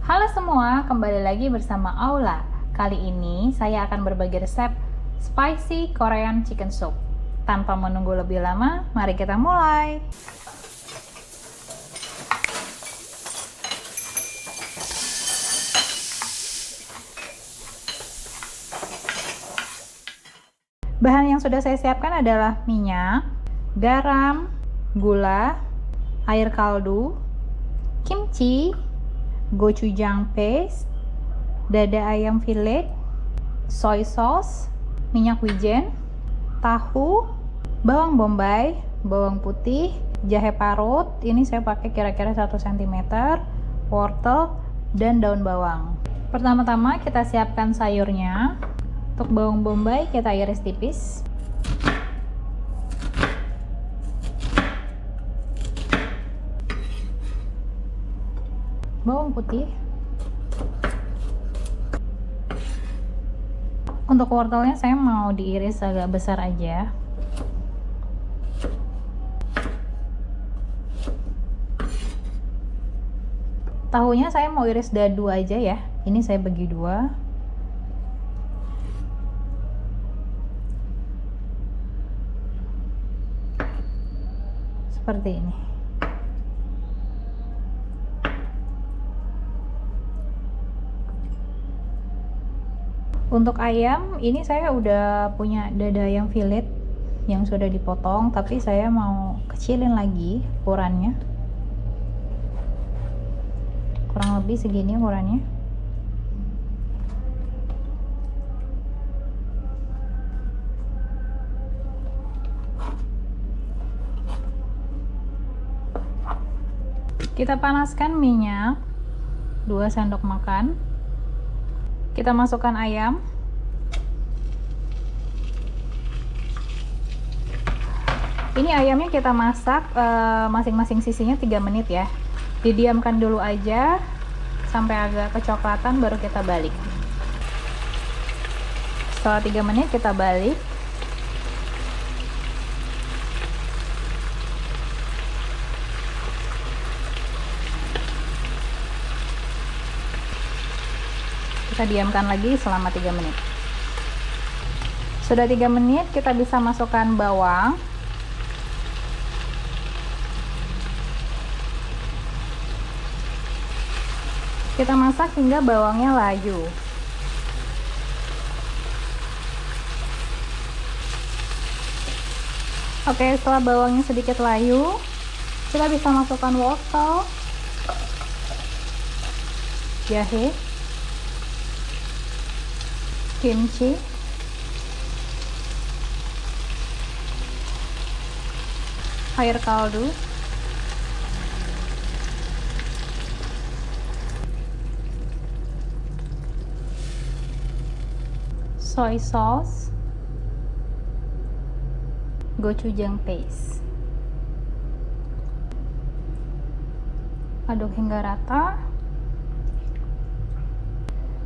Halo semua, kembali lagi bersama Aula. Kali ini saya akan berbagi resep spicy Korean chicken soup. Tanpa menunggu lebih lama, mari kita mulai. Bahan yang sudah saya siapkan adalah minyak, garam, gula, air kaldu, kimchi, gochujang paste, dada ayam filet, soy sauce, minyak wijen, tahu, bawang bombay, bawang putih, jahe parut, ini saya pakai kira-kira 1 cm, wortel, dan daun bawang. Pertama-tama kita siapkan sayurnya. Untuk bawang bombay kita iris tipis. Bawang putih. Untuk wortelnya saya mau diiris agak besar aja. Tahunya saya mau iris dadu aja ya. Ini saya bagi dua. Seperti ini. Untuk ayam, ini saya udah punya dada ayam filet yang sudah dipotong, tapi saya mau kecilin lagi ukurannya. Kurang lebih segini ukurannya. Kita panaskan minyak 2 sendok makan. Kita masukkan ayam. Ini ayamnya kita masak masing-masing sisinya 3 menit ya. Didiamkan dulu aja sampai agak kecoklatan, baru kita balik. Setelah 3 menit kita balik. Kita diamkan lagi selama 3 menit. Sudah 3 menit, kita bisa masukkan bawang. Kita masak hingga bawangnya layu. Oke, setelah bawangnya sedikit layu, kita bisa masukkan wortel, jahe, kimchi, air kaldu, soy sauce, gochujang paste. Aduk hingga rata.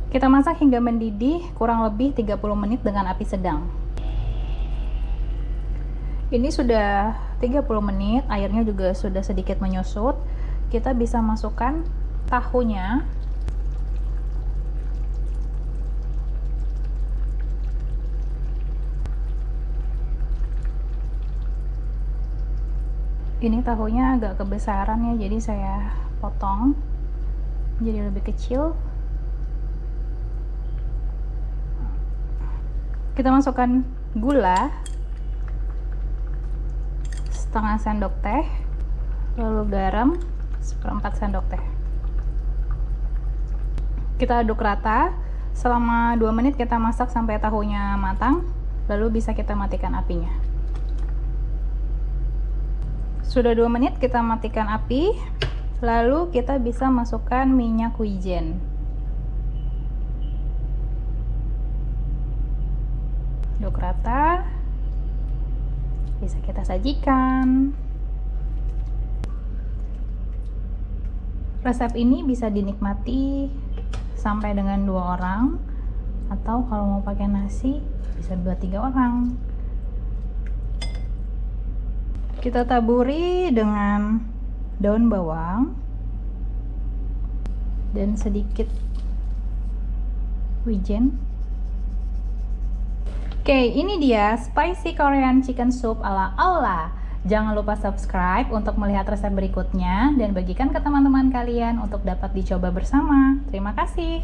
Kita masak hingga mendidih kurang lebih 30 menit dengan api sedang. Ini sudah 30 menit, airnya juga sudah sedikit menyusut. Kita bisa masukkan tahunya. Ini tahunya agak kebesaran ya, jadi saya potong jadi lebih kecil. Kita masukkan gula setengah sendok teh, lalu garam 1/4 sendok teh. Kita aduk rata selama 2 menit. Kita masak sampai tahunya matang, lalu bisa kita matikan apinya. Sudah 2 menit, kita matikan api, lalu kita bisa masukkan minyak wijen. Aduk rata, bisa kita sajikan. Resep ini bisa dinikmati sampai dengan 2 orang, atau kalau mau pakai nasi bisa 2-3 orang. Kita taburi dengan daun bawang, dan sedikit wijen. Oke, ini dia spicy Korean chicken soup ala Aula. Jangan lupa subscribe untuk melihat resep berikutnya dan bagikan ke teman-teman kalian untuk dapat dicoba bersama. Terima kasih.